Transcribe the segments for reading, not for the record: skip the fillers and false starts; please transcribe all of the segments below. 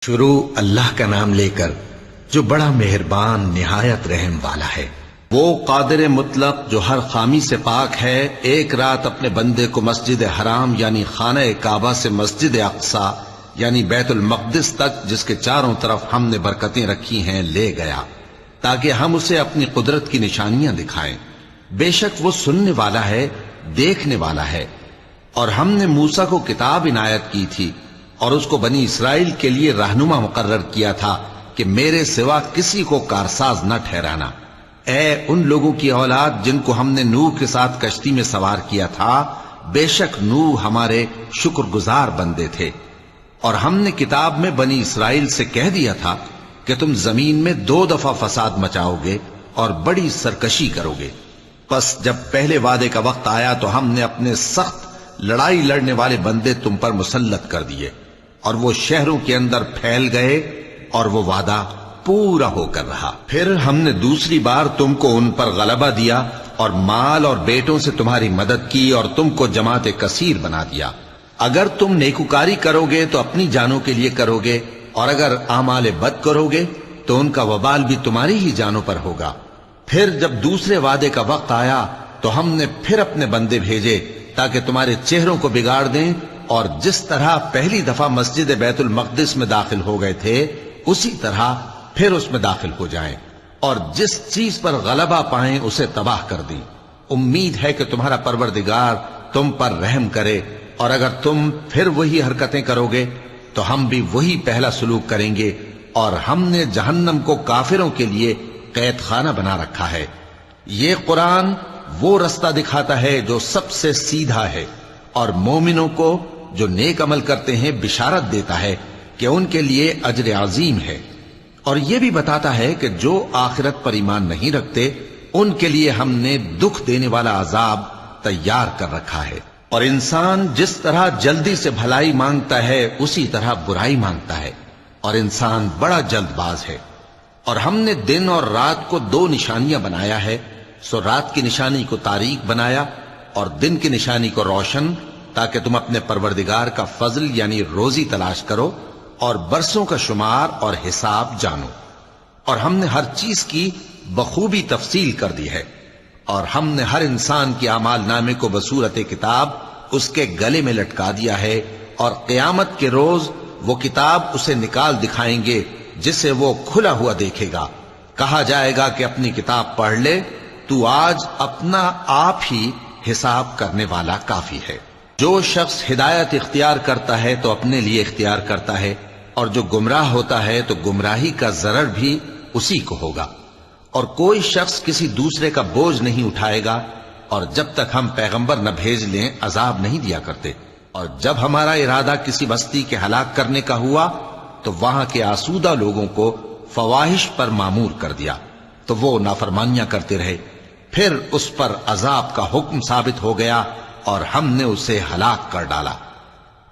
شروع اللہ کا نام لے کر جو بڑا مہربان نہایت رحم والا ہے۔ وہ قادر مطلق جو ہر خامی سے پاک ہے، ایک رات اپنے بندے کو مسجد حرام یعنی خانہ کعبہ سے مسجد اقصی یعنی بیت المقدس تک، جس کے چاروں طرف ہم نے برکتیں رکھی ہیں، لے گیا تاکہ ہم اسے اپنی قدرت کی نشانیاں دکھائیں۔ بے شک وہ سننے والا ہے، دیکھنے والا ہے۔ اور ہم نے موسیٰ کو کتاب عنایت کی تھی اور اس کو بنی اسرائیل کے لیے رہنما مقرر کیا تھا کہ میرے سوا کسی کو کارساز نہ ٹھہرانا۔ اے ان لوگوں کی اولاد جن کو ہم نے نوح کے ساتھ کشتی میں سوار کیا تھا، بے شک نوح ہمارے شکر گزار بندے تھے۔ اور ہم نے کتاب میں بنی اسرائیل سے کہہ دیا تھا کہ تم زمین میں 2 دفعہ فساد مچاؤ گے اور بڑی سرکشی کرو گے۔ پس جب پہلے وعدے کا وقت آیا تو ہم نے اپنے سخت لڑائی لڑنے والے بندے تم پر مسلط کر دیے، اور وہ شہروں کے اندر پھیل گئے، اور وہ وعدہ پورا ہو کر رہا۔ پھر ہم نے دوسری بار تم کو ان پر غلبہ دیا اور مال اور بیٹوں سے تمہاری مدد کی اور تم کو جماعت کثیر بنا دیا۔ اگر تم نیکوکاری کرو گے تو اپنی جانوں کے لیے کرو گے، اور اگر اعمال بد کرو گے تو ان کا وبال بھی تمہاری ہی جانوں پر ہوگا۔ پھر جب دوسرے وعدے کا وقت آیا تو ہم نے پھر اپنے بندے بھیجے تاکہ تمہارے چہروں کو بگاڑ دیں، اور جس طرح پہلی دفعہ مسجد بیت المقدس میں داخل ہو گئے تھے اسی طرح پھر اس میں داخل ہو جائیں، اور جس چیز پر غلبہ پائیں اسے تباہ کر دیں۔ امید ہے کہ تمہارا پروردگار تم پر رحم کرے، اور اگر تم پھر وہی حرکتیں کرو گے تو ہم بھی وہی پہلا سلوک کریں گے، اور ہم نے جہنم کو کافروں کے لیے قید خانہ بنا رکھا ہے۔ یہ قرآن وہ رستہ دکھاتا ہے جو سب سے سیدھا ہے، اور مومنوں کو جو نیک عمل کرتے ہیں بشارت دیتا ہے کہ ان کے لیے اجر عظیم ہے، اور یہ بھی بتاتا ہے کہ جو آخرت پر ایمان نہیں رکھتے ان کے لیے ہم نے دکھ دینے والا عذاب تیار کر رکھا ہے۔ اور انسان جس طرح جلدی سے بھلائی مانگتا ہے اسی طرح برائی مانگتا ہے، اور انسان بڑا جلد باز ہے۔ اور ہم نے دن اور رات کو 2 نشانیاں بنایا ہے، سو رات کی نشانی کو تاریک بنایا اور دن کی نشانی کو روشن، تاکہ تم اپنے پروردگار کا فضل یعنی روزی تلاش کرو اور برسوں کا شمار اور حساب جانو۔ اور ہم نے ہر چیز کی بخوبی تفصیل کر دی ہے، اور ہم نے ہر انسان کے اعمال نامے کو بصورت کتاب اس کے گلے میں لٹکا دیا ہے، اور قیامت کے روز وہ کتاب اسے نکال دکھائیں گے جسے وہ کھلا ہوا دیکھے گا۔ کہا جائے گا کہ اپنی کتاب پڑھ لے، تو آج اپنا آپ ہی حساب کرنے والا کافی ہے۔ جو شخص ہدایت اختیار کرتا ہے تو اپنے لیے اختیار کرتا ہے، اور جو گمراہ ہوتا ہے تو گمراہی کا ضرر بھی اسی کو ہوگا۔ اور کوئی شخص کسی دوسرے کا بوجھ نہیں اٹھائے گا، اور جب تک ہم پیغمبر نہ بھیج لیں عذاب نہیں دیا کرتے۔ اور جب ہمارا ارادہ کسی بستی کے ہلاک کرنے کا ہوا تو وہاں کے آسودہ لوگوں کو فواحش پر مامور کر دیا، تو وہ نافرمانیاں کرتے رہے۔ پھر اس پر عذاب کا حکم ثابت ہو گیا اور ہم نے اسے ہلاک کر ڈالا۔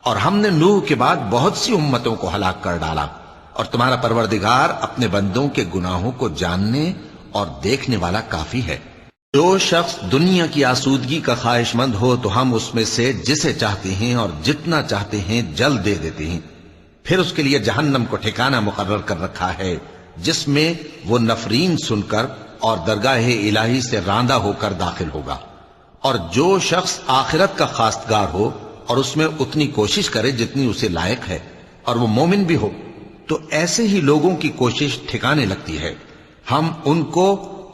اور ہم نے نوح کے بعد بہت سی امتوں کو ہلاک کر ڈالا، اور تمہارا پروردگار اپنے بندوں کے گناہوں کو جاننے اور دیکھنے والا کافی ہے۔ جو شخص دنیا کی آسودگی کا خواہش مند ہو تو ہم اس میں سے جسے چاہتے ہیں اور جتنا چاہتے ہیں جلد دے دیتے ہیں۔ پھر اس کے لیے جہنم کو ٹھکانہ مقرر کر رکھا ہے، جس میں وہ نفرین سن کر اور درگاہ الہی سے راندہ ہو کر داخل ہوگا۔ اور جو شخص آخرت کا خواستگار ہو اور اس میں اتنی کوشش کرے جتنی اسے لائق ہے، اور وہ مومن بھی ہو، تو ایسے ہی لوگوں کی کوشش ٹھکانے لگتی ہے۔ ہم ان کو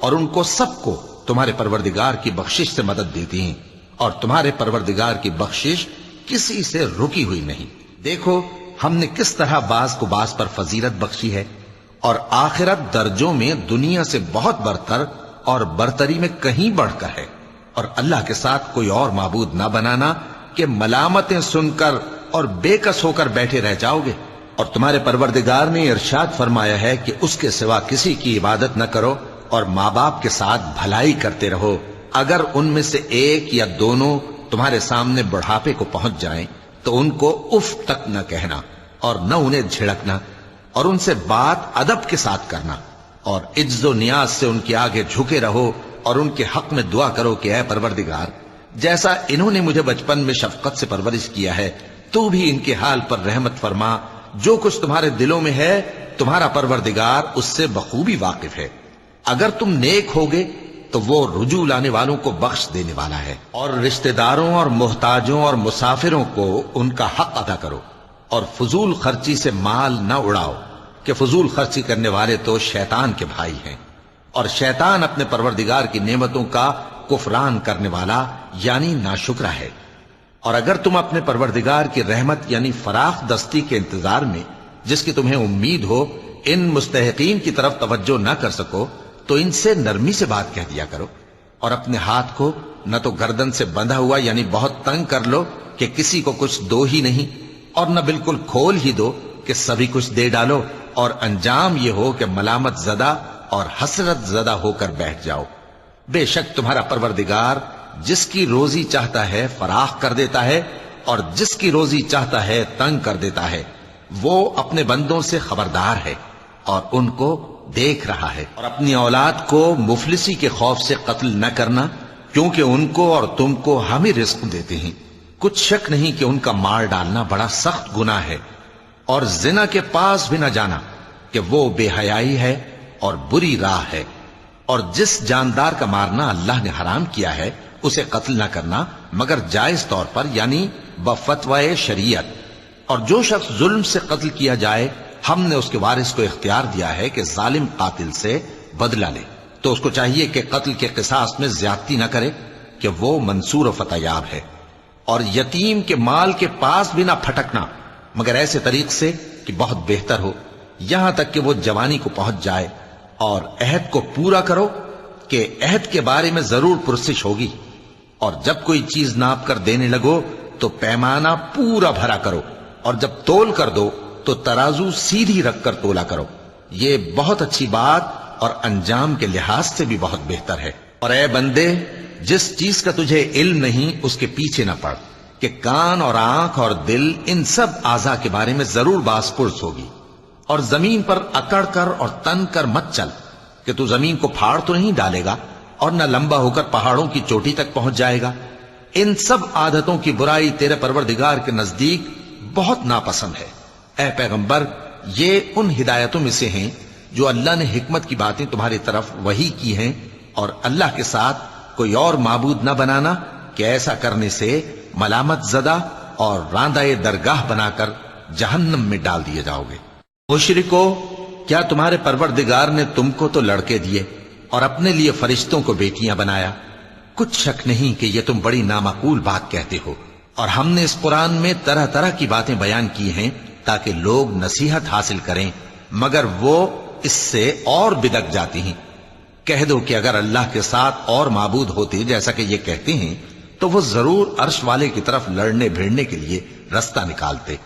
اور ان کو سب کو تمہارے پروردگار کی بخشش سے مدد دیتی ہیں، اور تمہارے پروردگار کی بخشش کسی سے رکی ہوئی نہیں۔ دیکھو ہم نے کس طرح بعض کو بعض پر فضیلت بخشی ہے، اور آخرت درجوں میں دنیا سے بہت برتر اور برتری میں کہیں بڑھ کر ہے۔ اور اللہ کے ساتھ کوئی اور معبود نہ بنانا کہ ملامتیں سن کر اور بے کس ہو کر بیٹھے رہ جاؤ گے۔ اور تمہارے پروردگار نے ارشاد فرمایا ہے کہ اس کے سوا کسی کی عبادت نہ کرو، اور ماں باپ کے ساتھ بھلائی کرتے رہو۔ اگر ان میں سے ایک یا دونوں تمہارے سامنے بڑھاپے کو پہنچ جائیں تو ان کو اف تک نہ کہنا، اور نہ انہیں جھڑکنا، اور ان سے بات ادب کے ساتھ کرنا، اور عجز و نیاز سے ان کے آگے جھکے رہو، اور ان کے حق میں دعا کرو کہ اے پروردگار، جیسا انہوں نے مجھے بچپن میں شفقت سے پرورش کیا ہے تو بھی ان کے حال پر رحمت فرما، جو کچھ تمہارے دلوں میں ہے تمہارا پروردگار اس سے بخوبی واقف ہے. اگر تم نیک ہوگے تو وہ رجوع لانے والوں کو بخش دینے والا ہے. اور رشتہ داروں اور محتاجوں اور مسافروں کو ان کا حق ادا کرو اور فضول خرچی سے مال نہ اڑاؤ کہ فضول خرچی کرنے والے تو شیطان کے بھائی ہیں اور شیطان اپنے پروردگار کی نعمتوں کا کفران کرنے والا یعنی ناشکرا ہے. اور اگر تم اپنے پروردگار کی رحمت یعنی فراخ دستی کے انتظار میں جس کی تمہیں امید ہو ان مستحقین کی طرف توجہ نہ کر سکو تو ان سے نرمی سے بات کہہ دیا کرو اور اپنے ہاتھ کو نہ تو گردن سے بندھا ہوا یعنی بہت تنگ کر لو کہ کسی کو کچھ دو ہی نہیں اور نہ بالکل کھول ہی دو کہ سبھی کچھ دے ڈالو اور انجام یہ ہو کہ ملامت زدہ اور حسرت زدہ ہو کر بیٹھ جاؤ. بے شک تمہارا پروردگار جس کی روزی چاہتا ہے فراخ کر دیتا ہے اور جس کی روزی چاہتا ہے تنگ کر دیتا ہے. وہ اپنے بندوں سے خبردار ہے اور ان کو دیکھ رہا ہے. اور اپنی اولاد کو مفلسی کے خوف سے قتل نہ کرنا کیونکہ ان کو اور تم کو ہم ہی رزق دیتے ہیں. کچھ شک نہیں کہ ان کا مار ڈالنا بڑا سخت گناہ ہے. اور زنا کے پاس بھی نہ جانا کہ وہ بے حیائی ہے اور بری راہ ہے. اور جس جاندار کا مارنا اللہ نے حرام کیا ہے اسے قتل نہ کرنا مگر جائز طور پر یعنی بفتوائے شریعت. اور جو شخص ظلم سے قتل کیا جائے ہم نے اس کے وارث کو اختیار دیا ہے کہ ظالم قاتل سے بدلہ لے تو اس کو چاہیے کہ قتل کے قصاص میں زیادتی نہ کرے کہ وہ منصور و فتح یاب ہے. اور یتیم کے مال کے پاس بھی نہ پھٹکنا مگر ایسے طریق سے کہ بہت بہتر ہو یہاں تک کہ وہ جوانی کو پہنچ جائے. اور عہد کو پورا کرو کہ عہد کے بارے میں ضرور پرسش ہوگی. اور جب کوئی چیز ناپ کر دینے لگو تو پیمانہ پورا بھرا کرو اور جب تول کر دو تو ترازو سیدھی رکھ کر تولا کرو. یہ بہت اچھی بات اور انجام کے لحاظ سے بھی بہت بہتر ہے. اور اے بندے جس چیز کا تجھے علم نہیں اس کے پیچھے نہ پڑ کہ کان اور آنکھ اور دل ان سب اعضاء کے بارے میں ضرور باز پرس ہوگی. اور زمین پر اکڑ کر اور تن کر مت چل کہ تو زمین کو پھاڑ تو نہیں ڈالے گا اور نہ لمبا ہو کر پہاڑوں کی چوٹی تک پہنچ جائے گا. ان سب عادتوں کی برائی تیرے پروردگار کے نزدیک بہت ناپسند ہے. اے پیغمبر یہ ان ہدایتوں میں سے ہیں جو اللہ نے حکمت کی باتیں تمہاری طرف وحی کی ہیں. اور اللہ کے ساتھ کوئی اور معبود نہ بنانا کہ ایسا کرنے سے ملامت زدہ اور راندہ درگاہ بنا کر جہنم میں ڈال دیے جاؤ گے. مشرکو کیا تمہارے پروردگار نے تم کو تو لڑکے دیے اور اپنے لیے فرشتوں کو بیٹیاں بنایا؟ کچھ شک نہیں کہ یہ تم بڑی نامعقول بات کہتے ہو. اور ہم نے اس قرآن میں طرح طرح کی باتیں بیان کی ہیں تاکہ لوگ نصیحت حاصل کریں مگر وہ اس سے اور بدک جاتی ہیں. کہہ دو کہ اگر اللہ کے ساتھ اور معبود ہوتے جیسا کہ یہ کہتے ہیں تو وہ ضرور عرش والے کی طرف لڑنے بھیڑنے کے لیے رستہ نکالتے.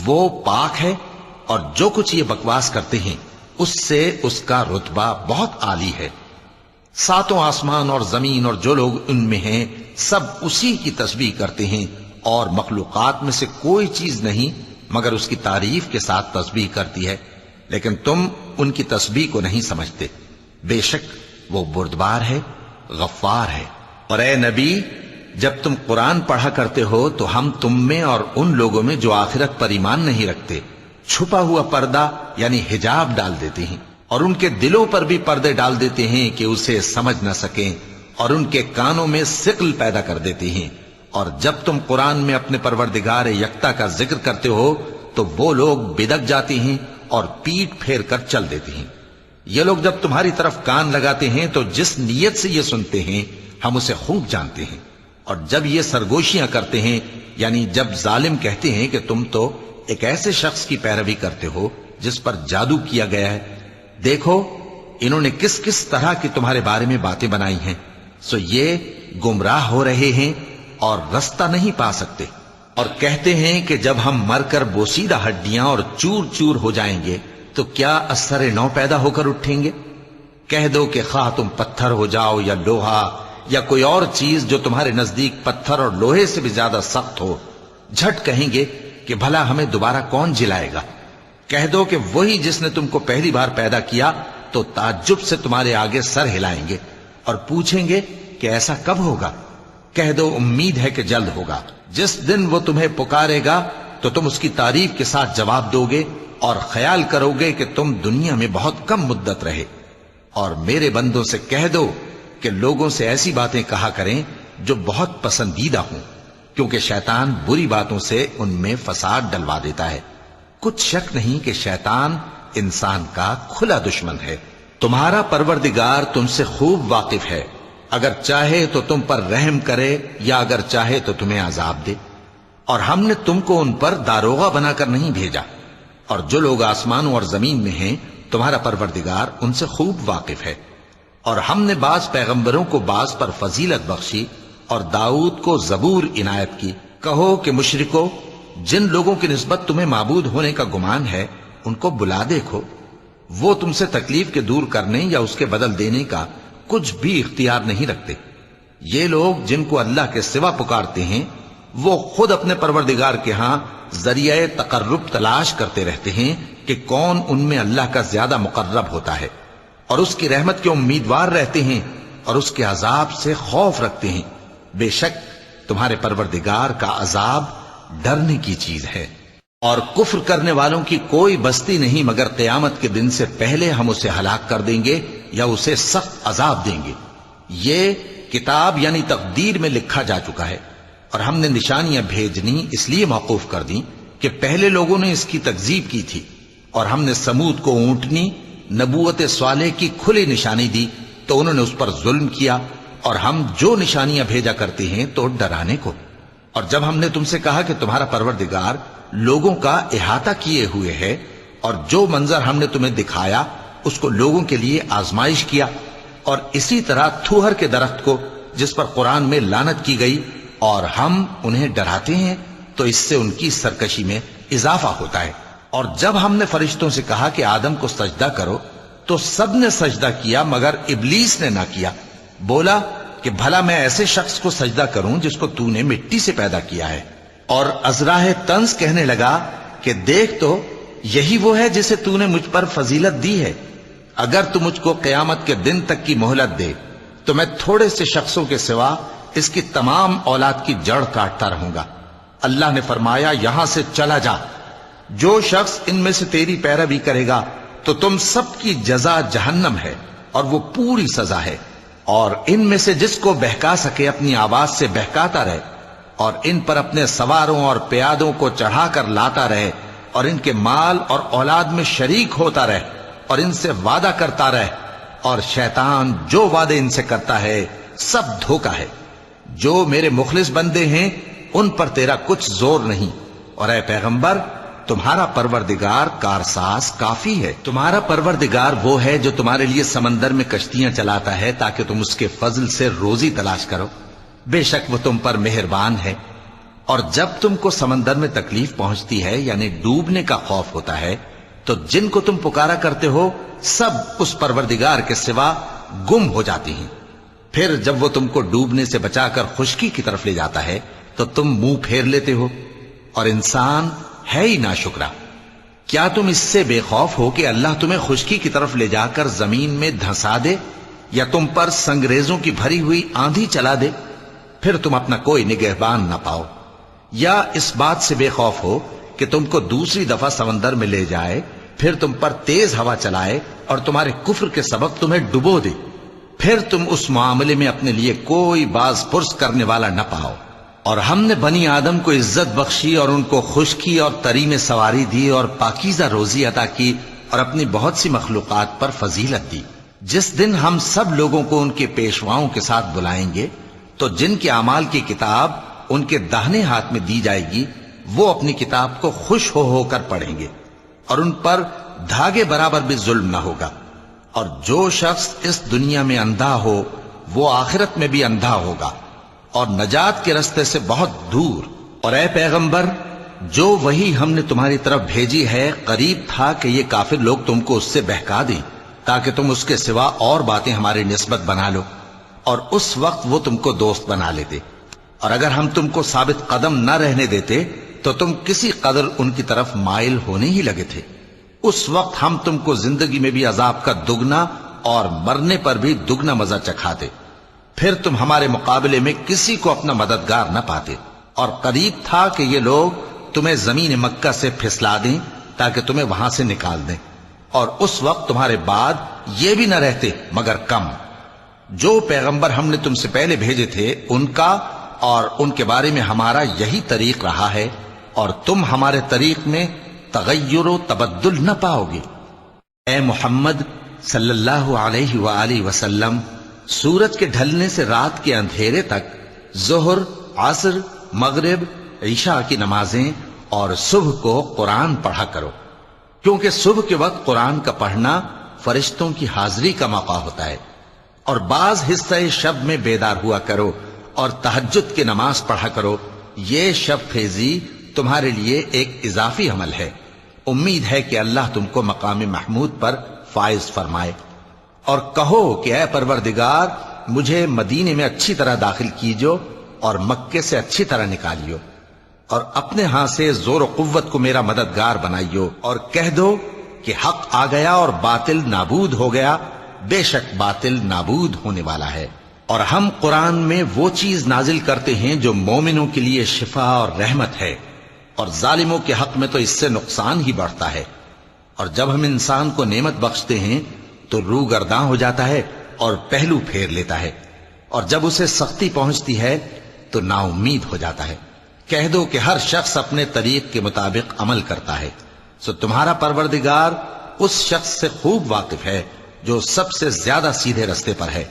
وہ پاک ہے اور جو کچھ یہ بکواس کرتے ہیں اس سے اس کا رتبہ بہت عالی ہے. ساتوں آسمان اور زمین اور جو لوگ ان میں ہیں سب اسی کی تسبیح کرتے ہیں اور مخلوقات میں سے کوئی چیز نہیں مگر اس کی تعریف کے ساتھ تسبیح کرتی ہے لیکن تم ان کی تسبیح کو نہیں سمجھتے. بے شک وہ بردبار ہے غفار ہے. اور اے نبی جب تم قرآن پڑھا کرتے ہو تو ہم تم میں اور ان لوگوں میں جو آخرت پر ایمان نہیں رکھتے چھپا ہوا پردہ یعنی حجاب ڈال دیتے ہیں اور ان کے دلوں پر بھی پردے ڈال دیتے ہیں کہ اسے سمجھ نہ سکیں اور ان کے کانوں میں ثقل پیدا کر دیتے ہیں. اور جب تم قرآن میں اپنے پروردگار یکتا کا ذکر کرتے ہو تو وہ لوگ بدک جاتے ہیں اور پیٹ پھیر کر چل دیتے ہیں. یہ لوگ جب تمہاری طرف کان لگاتے ہیں تو جس نیت سے یہ سنتے ہیں ہم اسے خوب جانتے ہیں. اور جب یہ سرگوشیاں کرتے ہیں یعنی جب ظالم کہتے ہیں کہ تم تو ایک ایسے شخص کی پیروی کرتے ہو جس پر جادو کیا گیا ہے، دیکھو انہوں نے کس کس طرح کی تمہارے بارے میں باتیں بنائی ہیں، سو یہ گمراہ ہو رہے ہیں اور رستہ نہیں پا سکتے. اور کہتے ہیں کہ جب ہم مر کر بوسیدہ ہڈیاں اور چور چور ہو جائیں گے تو کیا اثر نو پیدا ہو کر اٹھیں گے؟ کہہ دو کہ خواہ تم پتھر ہو جاؤ یا لوہا یا کوئی اور چیز جو تمہارے نزدیک پتھر اور لوہے سے بھی زیادہ سخت ہو، جھٹ کہیں گے کہ بھلا ہمیں دوبارہ کون جلائے گا. کہہ دو کہ وہی جس نے تم کو پہلی بار پیدا کیا تو تعجب سے تمہارے آگے سر ہلائیں گے اور پوچھیں گے کہ ایسا کب ہوگا. کہہ دو امید ہے کہ جلد ہوگا. جس دن وہ تمہیں پکارے گا تو تم اس کی تعریف کے ساتھ جواب دو گے اور خیال کرو گے کہ تم دنیا میں بہت کم مدت رہے۔ اور میرے بندوں سے کہہ دو کہ لوگوں سے ایسی باتیں کہا کریں جو بہت پسندیدہ ہوں، کیونکہ شیطان بری باتوں سے ان میں فساد ڈلوا دیتا ہے۔ کچھ شک نہیں کہ شیطان انسان کا کھلا دشمن ہے۔ تمہارا پروردگار تم سے خوب واقف ہے، اگر چاہے تو تم پر رحم کرے یا اگر چاہے تو تمہیں عذاب دے۔ اور ہم نے تم کو ان پر داروغہ بنا کر نہیں بھیجا، اور جو لوگ آسمانوں اور زمین میں ہیں تمہارا پروردگار ان سے خوب واقف ہے۔ اور ہم نے بعض پیغمبروں کو بعض پر فضیلت بخشی اور داؤد کو زبور عنایت کی۔ کہو کہ مشرکو، جن لوگوں کی نسبت تمہیں معبود ہونے کا گمان ہے ان کو بلا دیکھو، وہ تم سے تکلیف کے دور کرنے یا اس کے بدل دینے کا کچھ بھی اختیار نہیں رکھتے۔ یہ لوگ جن کو اللہ کے سوا پکارتے ہیں وہ خود اپنے پروردگار کے ہاں ذریعہ تقرب تلاش کرتے رہتے ہیں کہ کون ان میں اللہ کا زیادہ مقرب ہوتا ہے، اور اس کی رحمت کے امیدوار رہتے ہیں اور اس کے عذاب سے خوف رکھتے ہیں۔ بے شک تمہارے پروردگار کا عذاب ڈرنے کی چیز ہے۔ اور کفر کرنے والوں کی کوئی بستی نہیں مگر قیامت کے دن سے پہلے ہم اسے ہلاک کر دیں گے یا اسے سخت عذاب دیں گے۔ یہ کتاب یعنی تقدیر میں لکھا جا چکا ہے، اور ہم نے نشانیاں بھیجنی اس لیے موقوف کر دیں کہ پہلے لوگوں نے اس کی تکذیب کی تھی، اور ہم نے سمود کو اونٹنی نبوت صالح کی کھلی نشانی دی تو انہوں نے اس پر ظلم کیا، اور ہم جو نشانیاں بھیجا کرتے ہیں تو ڈرانے کو۔ اور جب ہم نے تم سے کہا کہ تمہارا پروردگار لوگوں کا احاطہ کیے ہوئے ہے، اور جو منظر ہم نے تمہیں دکھایا اس کو لوگوں کے لیے آزمائش کیا، اور اسی طرح تھوہر کے درخت کو جس پر قرآن میں لعنت کی گئی، اور ہم انہیں ڈراتے ہیں تو اس سے ان کی سرکشی میں اضافہ ہوتا ہے۔ اور جب ہم نے فرشتوں سے کہا کہ آدم کو سجدہ کرو تو سب نے سجدہ کیا مگر ابلیس نے نہ کیا، بولا کہ بھلا میں ایسے شخص کو سجدہ کروں جس کو تو نے مٹی سے پیدا کیا ہے۔ اور ازراہ طنز کہنے لگا کہ دیکھ تو یہی وہ ہے جسے تو نے مجھ پر فضیلت دی ہے، اگر تو مجھ کو قیامت کے دن تک کی مہلت دے تو میں تھوڑے سے شخصوں کے سوا اس کی تمام اولاد کی جڑ کاٹتا رہوں گا۔ اللہ نے فرمایا یہاں سے چلا جا، جو شخص ان میں سے تیری پیروی کرے گا تو تم سب کی جزا جہنم ہے اور وہ پوری سزا ہے، اور ان میں سے جس کو بہکا سکے اپنی آواز سے بہکاتا رہے، اور ان پر اپنے سواروں اور پیادوں کو چڑھا کر لاتا رہے، اور ان کے مال اور اولاد میں شریک ہوتا رہے، اور ان سے وعدہ کرتا رہے، اور شیطان جو وعدے ان سے کرتا ہے سب دھوکہ ہے۔ جو میرے مخلص بندے ہیں ان پر تیرا کچھ زور نہیں، اور اے پیغمبر تمہارا پروردگار کارساز کافی ہے۔ تمہارا پروردگار وہ ہے جو تمہارے لیے سمندر میں کشتیاں چلاتا ہے تاکہ تم اس کے فضل سے روزی تلاش کرو، بے شک وہ تم پر مہربان ہے۔ اور جب تم کو سمندر میں تکلیف پہنچتی ہے یعنی ڈوبنے کا خوف ہوتا ہے تو جن کو تم پکارا کرتے ہو سب اس پروردگار کے سوا گم ہو جاتی ہیں۔ پھر جب وہ تم کو ڈوبنے سے بچا کر خشکی کی طرف لے جاتا ہے تو تم منہ پھیر لیتے ہو، اور انسان ہے ہی ناشکرا۔ کیا تم اس سے بے خوف ہو کہ اللہ تمہیں خشکی کی طرف لے جا کر زمین میں دھنسا دے یا تم پر سنگریزوں کی بھری ہوئی آندھی چلا دے، پھر تم اپنا کوئی نگہبان نہ پاؤ؟ یا اس بات سے بے خوف ہو کہ تم کو دوسری دفعہ سمندر میں لے جائے، پھر تم پر تیز ہوا چلائے اور تمہارے کفر کے سبب تمہیں ڈبو دے، پھر تم اس معاملے میں اپنے لیے کوئی باز پرس کرنے والا نہ پاؤ؟ اور ہم نے بنی آدم کو عزت بخشی اور ان کو خشکی اور تری میں سواری دی اور پاکیزہ روزی عطا کی اور اپنی بہت سی مخلوقات پر فضیلت دی۔ جس دن ہم سب لوگوں کو ان کے پیشواؤں کے ساتھ بلائیں گے تو جن کے اعمال کی کتاب ان کے داہنے ہاتھ میں دی جائے گی وہ اپنی کتاب کو خوش ہو کر پڑھیں گے، اور ان پر دھاگے برابر بھی ظلم نہ ہوگا۔ اور جو شخص اس دنیا میں اندھا ہو وہ آخرت میں بھی اندھا ہوگا اور نجات کے رستے سے بہت دور۔ اور اے پیغمبر جو وہی ہم نے تمہاری طرف بھیجی ہے قریب تھا کہ یہ کافر لوگ تم کو اس سے بہکا دیں تاکہ تم اس کے سوا اور باتیں ہماری نسبت بنا لو، اور اس وقت وہ تم کو دوست بنا لیتے، اور اگر ہم تم کو ثابت قدم نہ رہنے دیتے تو تم کسی قدر ان کی طرف مائل ہونے ہی لگے تھے۔ اس وقت ہم تم کو زندگی میں بھی عذاب کا دگنا اور مرنے پر بھی دگنا مزہ چکھاتے، پھر تم ہمارے مقابلے میں کسی کو اپنا مددگار نہ پاتے۔ اور قریب تھا کہ یہ لوگ تمہیں زمین مکہ سے پھسلا دیں تاکہ تمہیں وہاں سے نکال دیں، اور اس وقت تمہارے بعد یہ بھی نہ رہتے مگر کم۔ جو پیغمبر ہم نے تم سے پہلے بھیجے تھے ان کا اور ان کے بارے میں ہمارا یہی طریق رہا ہے، اور تم ہمارے طریق میں تغیر و تبدل نہ پاؤ گے۔ اے محمد صلی اللہ علیہ وآلہ وسلم، سورج کے ڈھلنے سے رات کے اندھیرے تک ظہر، عصر، مغرب، عشاء کی نمازیں اور صبح کو قرآن پڑھا کرو، کیونکہ صبح کے وقت قرآن کا پڑھنا فرشتوں کی حاضری کا موقع ہوتا ہے، اور بعض حصہ شب میں بیدار ہوا کرو اور تہجد کی نماز پڑھا کرو۔ یہ شب خیزی تمہارے لیے ایک اضافی عمل ہے، امید ہے کہ اللہ تم کو مقام محمود پر فائز فرمائے۔ اور کہو کہ اے پروردگار، مجھے مدینے میں اچھی طرح داخل کیجو اور مکے سے اچھی طرح نکالیو، اور اپنے ہاں سے زور و قوت کو میرا مددگار بنائیو، اور کہہ دو کہ حق آ گیا اور باطل نابود ہو گیا، بے شک باطل نابود ہونے والا ہے۔ اور ہم قرآن میں وہ چیز نازل کرتے ہیں جو مومنوں کے لیے شفا اور رحمت ہے، اور ظالموں کے حق میں تو اس سے نقصان ہی بڑھتا ہے۔ اور جب ہم انسان کو نعمت بخشتے ہیں تو روح گرداں ہو جاتا ہے اور پہلو پھیر لیتا ہے، اور جب اسے سختی پہنچتی ہے تو نا امید ہو جاتا ہے۔ کہہ دو کہ ہر شخص اپنے طریق کے مطابق عمل کرتا ہے، سو تمہارا پروردگار اس شخص سے خوب واقف ہے جو سب سے زیادہ سیدھے رستے پر ہے۔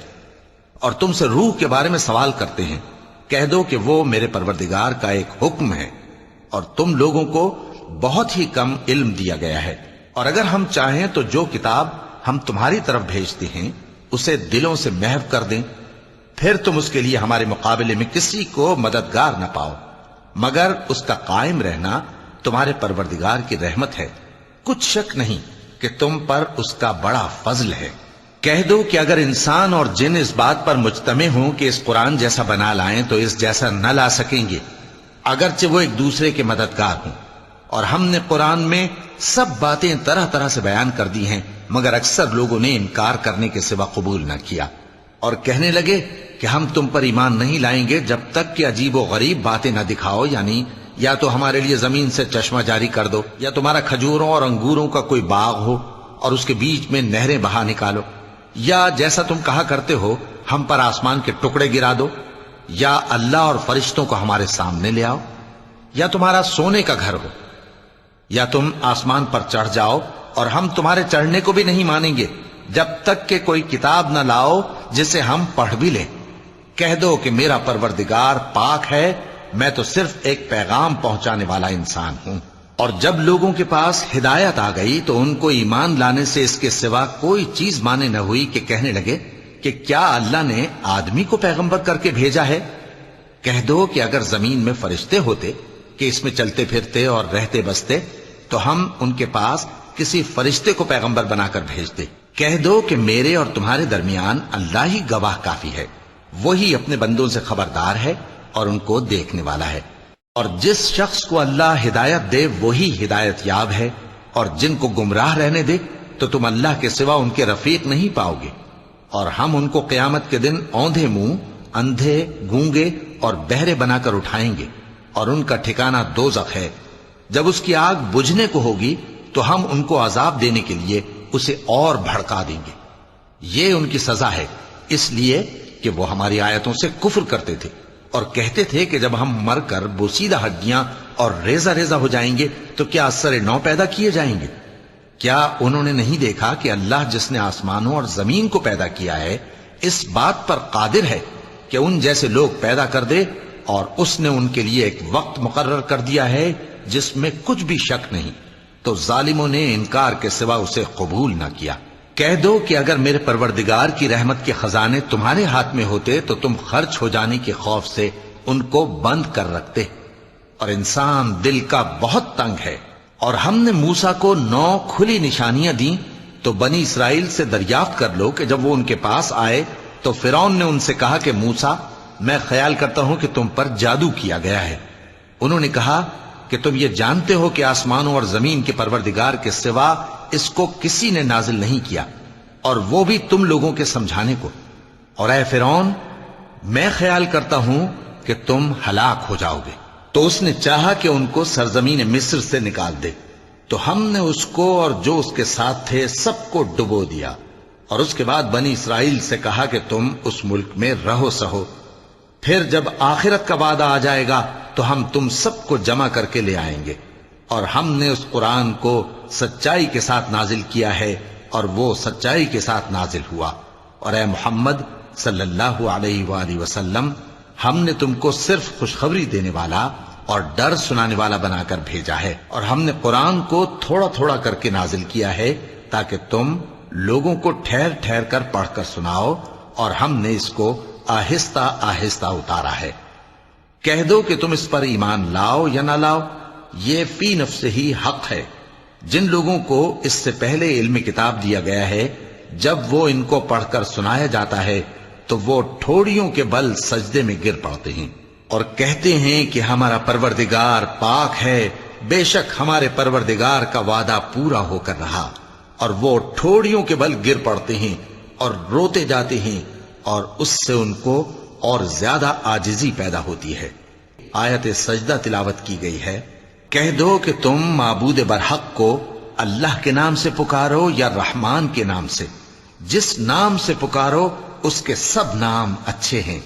اور تم سے روح کے بارے میں سوال کرتے ہیں، کہہ دو کہ وہ میرے پروردگار کا ایک حکم ہے، اور تم لوگوں کو بہت ہی کم علم دیا گیا ہے۔ اور اگر ہم چاہیں تو جو کتاب ہم تمہاری طرف بھیجتے ہیں اسے دلوں سے محو کر دیں، پھر تم اس کے لیے ہمارے مقابلے میں کسی کو مددگار نہ پاؤ، مگر اس کا قائم رہنا تمہارے پروردگار کی رحمت ہے، کچھ شک نہیں کہ تم پر اس کا بڑا فضل ہے۔ کہہ دو کہ اگر انسان اور جن اس بات پر مجتمع ہوں کہ اس قرآن جیسا بنا لائیں تو اس جیسا نہ لا سکیں گے، اگرچہ وہ ایک دوسرے کے مددگار ہوں۔ اور ہم نے قرآن میں سب باتیں طرح طرح سے بیان کر دی ہیں، مگر اکثر لوگوں نے انکار کرنے کے سوا قبول نہ کیا، اور کہنے لگے کہ ہم تم پر ایمان نہیں لائیں گے جب تک کہ عجیب و غریب باتیں نہ دکھاؤ، یعنی یا تو ہمارے لیے زمین سے چشمہ جاری کر دو، یا تمہارا کھجوروں اور انگوروں کا کوئی باغ ہو اور اس کے بیچ میں نہریں بہا نکالو، یا جیسا تم کہا کرتے ہو ہم پر آسمان کے ٹکڑے گرا دو، یا اللہ اور فرشتوں کو ہمارے سامنے لے آؤ، یا تمہارا سونے کا گھر ہو، یا تم آسمان پر چڑھ جاؤ اور ہم تمہارے چڑھنے کو بھی نہیں مانیں گے جب تک کہ کوئی کتاب نہ لاؤ جسے ہم پڑھ بھی لیں۔ کہہ دو کہ میرا پروردگار پاک ہے، میں تو صرف ایک پیغام پہنچانے والا انسان ہوں۔ اور جب لوگوں کے پاس ہدایت آ گئی تو ان کو ایمان لانے سے اس کے سوا کوئی چیز مانے نہ ہوئی کہ کہنے لگے کہ کیا اللہ نے آدمی کو پیغمبر کر کے بھیجا ہے؟ کہہ دو کہ اگر زمین میں فرشتے ہوتے کہ اس میں چلتے پھرتے اور رہتے بستے تو ہم ان کے پاس کسی فرشتے کو پیغمبر بنا کر بھیجتے۔ کہہ دو کہ میرے اور تمہارے درمیان اللہ ہی گواہ کافی ہے، وہی اپنے بندوں سے خبردار ہے اور ان کو دیکھنے والا ہے۔ اور جس شخص کو اللہ ہدایت دے وہی ہدایت یاب ہے، اور جن کو گمراہ رہنے دے تو تم اللہ کے سوا ان کے رفیق نہیں پاؤ گے۔ اور ہم ان کو قیامت کے دن اوندھے منہ، اندھے، گونگے اور بہرے بنا کر اٹھائیں گے، اور ان کا ٹھکانہ دوزخ ہے۔ جب اس کی آگ بجھنے کو ہوگی تو ہم ان کو عذاب دینے کے لیے اسے اور بھڑکا دیں گے۔ یہ ان کی سزا ہے، اس لیے کہ وہ ہماری آیتوں سے کفر کرتے تھے اور کہتے تھے کہ جب ہم مر کر بوسیدہ ہڈیاں اور ریزہ ریزہ ہو جائیں گے تو کیا اثر نو پیدا کیے جائیں گے؟ کیا انہوں نے نہیں دیکھا کہ اللہ جس نے آسمانوں اور زمین کو پیدا کیا ہے اس بات پر قادر ہے کہ ان جیسے لوگ پیدا کر دے، اور اس نے ان کے لیے ایک وقت مقرر کر دیا ہے جس میں کچھ بھی شک نہیں، تو ظالموں نے انکار کے سوا اسے قبول نہ کیا۔ کہہ دو کہ اگر میرے پروردگار کی رحمت کے خزانے تمہارے ہاتھ میں ہوتے تو تم خرچ ہو جانے کے خوف سے ان کو بند کر رکھتے، اور انسان دل کا بہت تنگ ہے۔ اور ہم نے موسیٰ کو 9 کھلی نشانیاں دیں تو بنی اسرائیل سے دریافت کر لو کہ جب وہ ان کے پاس آئے تو فرعون نے ان سے کہا کہ موسیٰ، میں خیال کرتا ہوں کہ تم پر جادو کیا گیا ہے۔ انہوں نے کہا کہ تم یہ جانتے ہو کہ آسمانوں اور زمین کے پروردگار کے سوا اس کو کسی نے نازل نہیں کیا، اور وہ بھی تم لوگوں کے سمجھانے کو۔ اور اے فرعون، میں خیال کرتا ہوں کہ تم ہلاک ہو جاؤ گے۔ تو اس نے چاہا کہ ان کو سرزمین مصر سے نکال دے، تو ہم نے اس کو اور جو اس کے ساتھ تھے سب کو ڈبو دیا، اور اس کے بعد بنی اسرائیل سے کہا کہ تم اس ملک میں رہو سہو، پھر جب آخرت کا وعدہ آ جائے گا تو ہم تم سب کو جمع کر کے لے آئیں گے۔ اور ہم نے اس قرآن کو سچائی کے ساتھ نازل کیا ہے، اور وہ سچائی کے ساتھ نازل ہوا۔ اور اے محمد صلی اللہ علیہ وآلہ وسلم، ہم نے تم کو صرف خوشخبری دینے والا اور ڈر سنانے والا بنا کر بھیجا ہے، اور ہم نے قرآن کو تھوڑا تھوڑا کر کے نازل کیا ہے تاکہ تم لوگوں کو ٹھہر ٹھہر کر پڑھ کر سناؤ، اور ہم نے اس کو آہستہ آہستہ اتارا ہے۔ کہہ دو کہ تم اس پر ایمان لاؤ یا نہ لاؤ، یہ فی نفس ہی حق ہے۔ جن لوگوں کو اس سے پہلے علم کتاب دیا گیا ہے، جب وہ ان کو پڑھ کر سنایا جاتا ہے تو وہ ٹھوڑیوں کے بل سجدے میں گر پڑتے ہیں اور کہتے ہیں کہ ہمارا پروردگار پاک ہے، بے شک ہمارے پروردگار کا وعدہ پورا ہو کر رہا، اور وہ ٹھوڑیوں کے بل گر پڑتے ہیں اور روتے جاتے ہیں، اور اس سے ان کو اور زیادہ عاجزی پیدا ہوتی ہے۔ آیت سجدہ تلاوت کی گئی ہے۔ کہہ دو کہ تم معبود برحق کو اللہ کے نام سے پکارو یا رحمان کے نام سے، جس نام سے پکارو اس کے سب نام اچھے ہیں،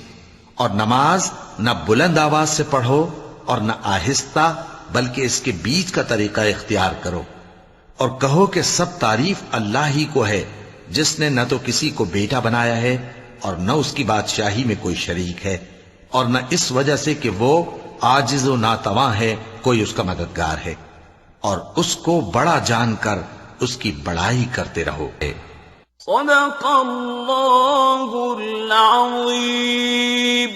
اور نماز نہ بلند آواز سے پڑھو اور نہ آہستہ، بلکہ اس کے بیچ کا طریقہ اختیار کرو، اور کہو کہ سب تعریف اللہ ہی کو ہے، جس نے نہ تو کسی کو بیٹا بنایا ہے اور نہ اس کی بادشاہی میں کوئی شریک ہے، اور نہ اس وجہ سے کہ وہ عاجز و ناتواں ہے کوئی اس کا مددگار ہے، اور اس کو بڑا جان کر اس کی بڑائی کرتے رہو۔ صدق اللہ العظیم۔